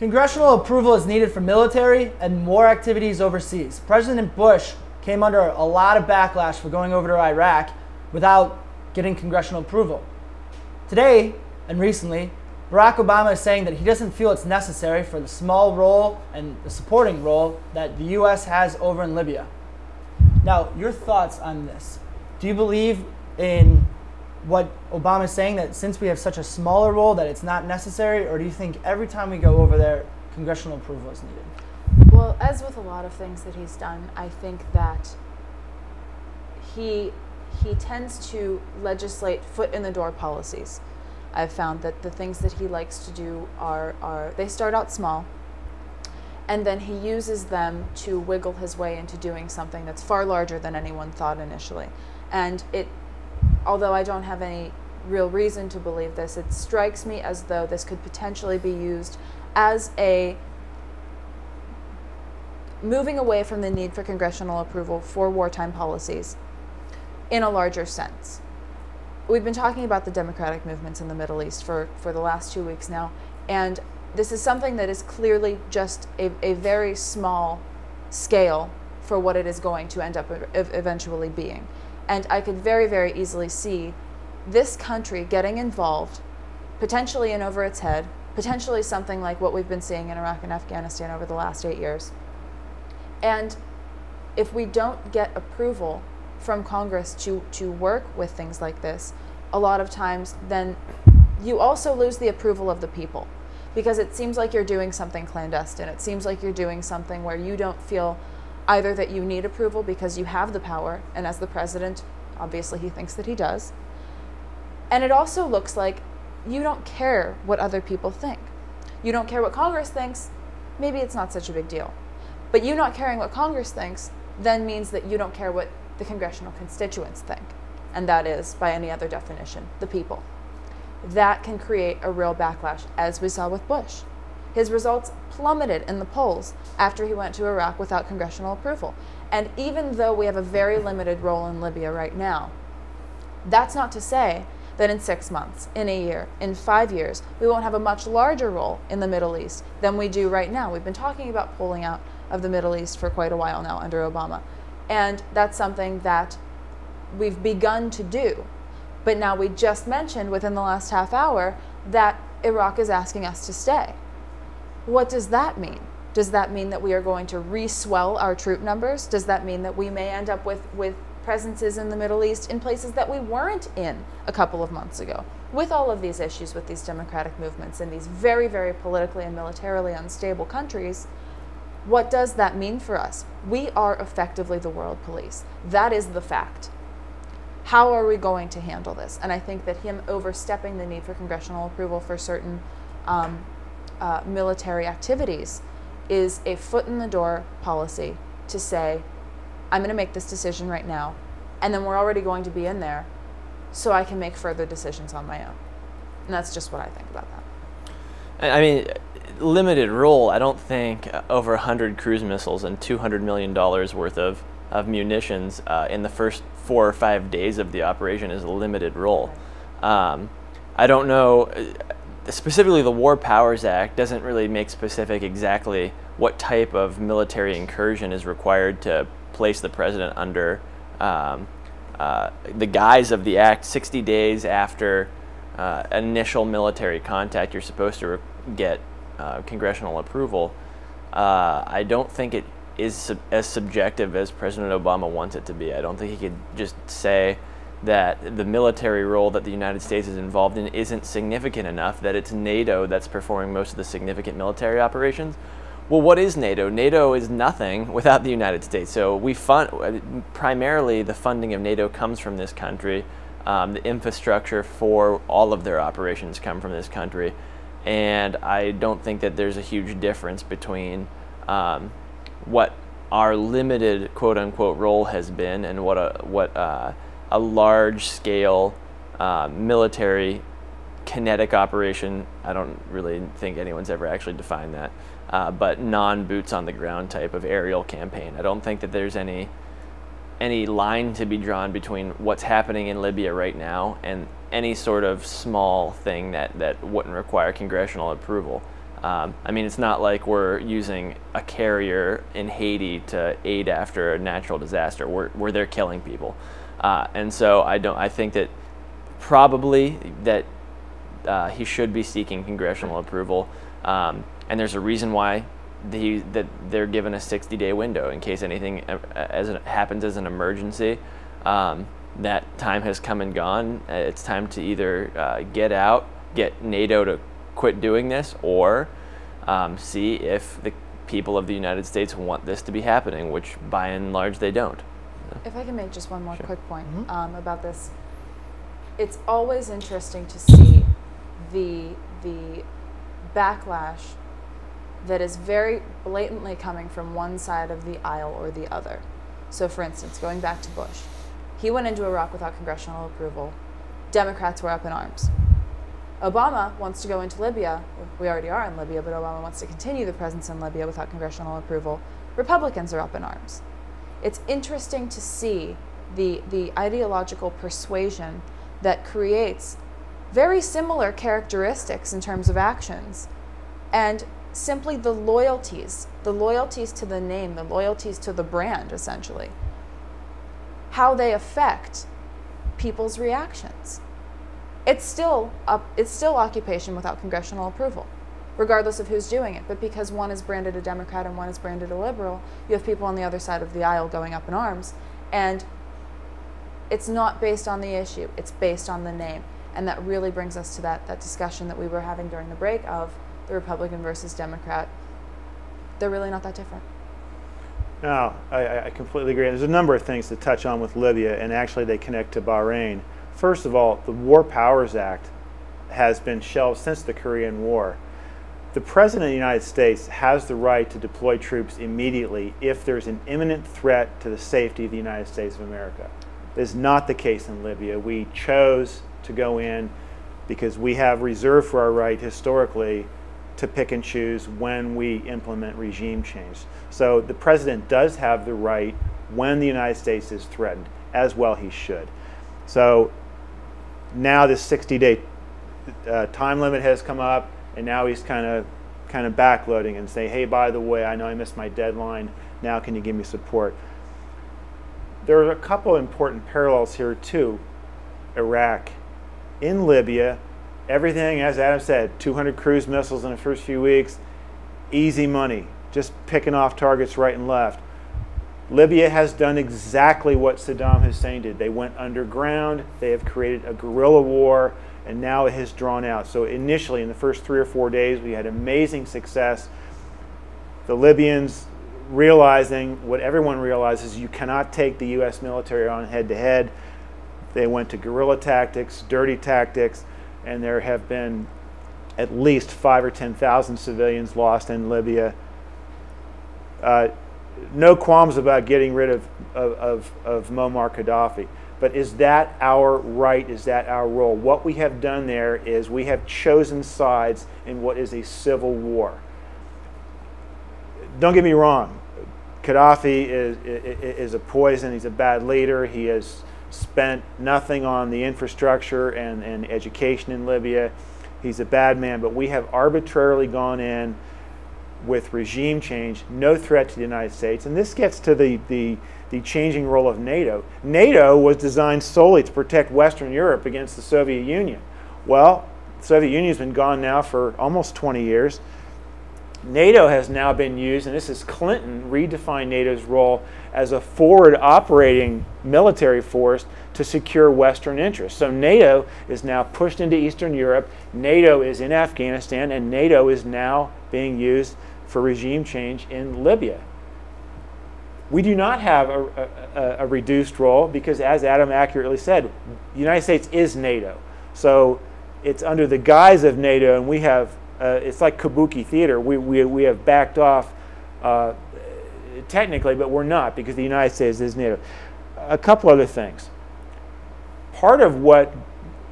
Congressional approval is needed for military and more activities overseas. President Bush came under a lot of backlash for going over to Iraq without getting congressional approval. Today, and recently, Barack Obama is saying that he doesn't feel it's necessary for the small role and the supporting role that the U.S. has over in Libya. Now, your thoughts on this? Do you believe in what Obama is saying, that since we have such a smaller role that it's not necessary, or do you think every time we go over there, congressional approval is needed? Well, as with a lot of things that he's done, I think that he tends to legislate foot-in-the-door policies. I've found that the things that he likes to do are they start out small, and then he uses them to wiggle his way into doing something that's far larger than anyone thought initially. And although I don't have any real reason to believe this, it strikes me as though this could potentially be used as a moving away from the need for congressional approval for wartime policies in a larger sense. We've been talking about the democratic movements in the Middle East for the last 2 weeks now, and this is something that is clearly just a very small scale for what it is going to end up eventually being. And I could very, very easily see this country getting involved, potentially in over its head, potentially something like what we've been seeing in Iraq and Afghanistan over the last 8 years. And if we don't get approval from Congress to work with things like this, a lot of times then you also lose the approval of the people, because it seems like you're doing something clandestine. It seems like you're doing something where you don't feel either that you need approval because you have the power, and as the president, obviously he thinks that he does. And it also looks like you don't care what other people think. You don't care what Congress thinks, maybe it's not such a big deal. But you not caring what Congress thinks then means that you don't care what the congressional constituents think. And that is, by any other definition, the people. That can create a real backlash, as we saw with Bush. His results plummeted in the polls after he went to Iraq without congressional approval. And even though we have a very limited role in Libya right now, that's not to say that in 6 months, in a year, in 5 years, we won't have a much larger role in the Middle East than we do right now. We've been talking about pulling out of the Middle East for quite a while now under Obama. And that's something that we've begun to do. But now we just mentioned within the last half hour that Iraq is asking us to stay. What does that mean? Does that mean that we are going to re-swell our troop numbers? Does that mean that we may end up with presences in the Middle East in places that we weren't in a couple of months ago? With all of these issues with these democratic movements in these very, very politically and militarily unstable countries, what does that mean for us? We are effectively the world police. That is the fact. How are we going to handle this? And I think that him overstepping the need for congressional approval for certain military activities is a foot-in-the-door policy to say, I'm going to make this decision right now, and then we're already going to be in there, so I can make further decisions on my own. And that's just what I think about that. I mean, limited role, I don't think over 100 cruise missiles and $200 million worth of munitions in the first 4 or 5 days of the operation is a limited role. I don't know, specifically the War Powers Act doesn't really make specific exactly what type of military incursion is required to place the president under the guise of the act. 60 days after initial military contact, you're supposed to get congressional approval. I don't think it is as subjective as President Obama wants it to be. I don't think he could just say that the military role that the United States is involved in isn't significant enough, that it's NATO that's performing most of the significant military operations. Well, what is NATO? NATO is nothing without the United States. So we fund, primarily the funding of NATO comes from this country. The infrastructure for all of their operations come from this country. And I don't think that there's a huge difference between what our limited quote-unquote role has been and what a large-scale military kinetic operation. I don't really think anyone's ever actually defined that, but non-boots-on-the-ground type of aerial campaign. I don't think that there's any line to be drawn between what's happening in Libya right now and any sort of small thing that wouldn't require congressional approval. I mean, it's not like we're using a carrier in Haiti to aid after a natural disaster. We're there killing people, and so I think that probably that he should be seeking congressional approval, and there's a reason why that they're given a 60-day window in case anything happens as an emergency. That time has come and gone. It's time to either get NATO to quit doing this, or see if the people of the United States want this to be happening, which by and large they don't. If I can make just one more Sure. quick point about this. It's always interesting to see the backlash that is very blatantly coming from one side of the aisle or the other. So for instance, going back to Bush, he went into Iraq without congressional approval. Democrats were up in arms. Obama wants to go into Libya. We already are in Libya, but Obama wants to continue the presence in Libya without congressional approval. Republicans are up in arms. It's interesting to see the ideological persuasion that creates very similar characteristics in terms of actions, and simply the loyalties to the name, the loyalties to the brand, essentially, how they affect people's reactions. It's still occupation without congressional approval, regardless of who's doing it. But because one is branded a Democrat and one is branded a liberal, you have people on the other side of the aisle going up in arms. And it's not based on the issue, it's based on the name. And that really brings us to that discussion that we were having during the break of the Republican versus Democrat. They're really not that different. No, I completely agree. There's a number of things to touch on with Libya, and actually they connect to Bahrain. First of all, the War Powers Act has been shelved since the Korean War. The President of the United States has the right to deploy troops immediately if there's an imminent threat to the safety of the United States of America. That is not the case in Libya. We chose to go in because we have reserved for our right historically to pick and choose when we implement regime change. So the President does have the right when the United States is threatened, as well he should. So now this 60-day time limit has come up, and now he's kind of backloading and say, hey, by the way, I know I missed my deadline. Now can you give me support? There are a couple important parallels here too. Iraq. In Libya, everything, as Adam said, 200 cruise missiles in the first few weeks, easy money, just picking off targets right and left. Libya has done exactly what Saddam Hussein did. They went underground, they have created a guerrilla war, and now it has drawn out. So initially, in the first 3 or 4 days, we had amazing success. The Libyans realizing what everyone realizes, you cannot take the U.S. military on head-to-head. They went to guerrilla tactics, dirty tactics, and there have been at least 5,000 or 10,000 civilians lost in Libya. No qualms about getting rid of Muammar Gaddafi. But is that our right? Is that our role? What we have done there is we have chosen sides in what is a civil war. Don't get me wrong. Gaddafi is a poison. He's a bad leader. He has spent nothing on the infrastructure and education in Libya. He's a bad man. But we have arbitrarily gone in with regime change, no threat to the United States. And this gets to the changing role of NATO. NATO was designed solely to protect Western Europe against the Soviet Union. Well, the Soviet Union has been gone now for almost 20 years. NATO has now been used, and this is Clinton redefined NATO's role as a forward operating military force to secure Western interests. So NATO is now pushed into Eastern Europe, NATO is in Afghanistan, and NATO is now being used for regime change in Libya. We do not have a reduced role because, as Adam accurately said, the United States is NATO. So it's under the guise of NATO, and we have, it's like kabuki theater. We have backed off technically, but we're not because the United States is NATO. A couple other things. Part of what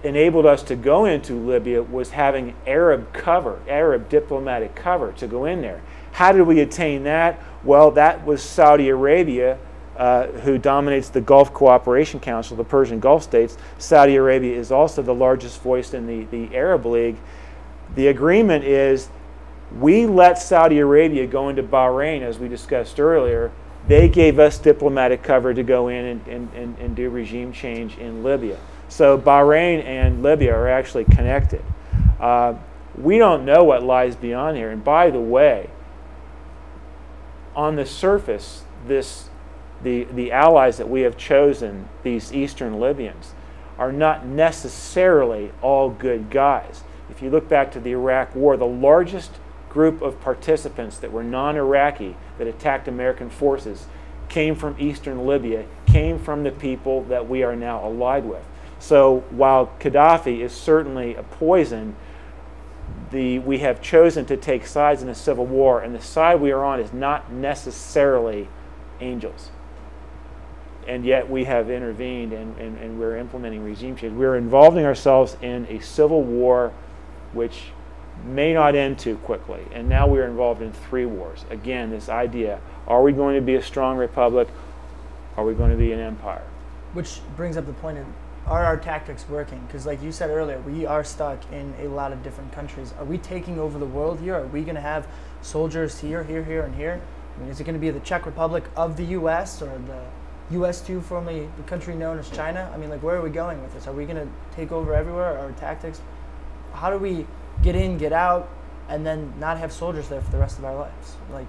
enabled us to go into Libya was having Arab cover, Arab diplomatic cover to go in there. How did we attain that? Well, that was Saudi Arabia, who dominates the Gulf Cooperation Council, the Persian Gulf states. Saudi Arabia is also the largest voice in the Arab League. The agreement is We let Saudi Arabia go into Bahrain, as we discussed earlier. They gave us diplomatic cover to go in and do regime change in Libya. So Bahrain and Libya are actually connected. We don't know what lies beyond here. And by the way, on the surface, the allies that we have chosen, these Eastern Libyans, are not necessarily all good guys. If you look back to the Iraq War, the largest group of participants that were non-Iraqi that attacked American forces came from Eastern Libya, came from the people that we are now allied with. So while Gaddafi is certainly a poison, we have chosen to take sides in a civil war, and the side we are on is not necessarily angels. And yet we have intervened, and we're implementing regime change. We're involving ourselves in a civil war which may not end too quickly. And now we're involved in 3 wars. Again, this idea, are we going to be a strong republic? Are we going to be an empire? Which brings up the point of, are our tactics working? Because like you said earlier, we are stuck in a lot of different countries. Are we taking over the world here? Are we going to have soldiers here, here, here, and here? I mean, is it going to be the Czech Republic of the U.S. or the U.S.2, formerly the country known as China? I mean, like, where are we going with this? Are we going to take over everywhere? Our tactics? How do we get in, get out, and then not have soldiers there for the rest of our lives? Like,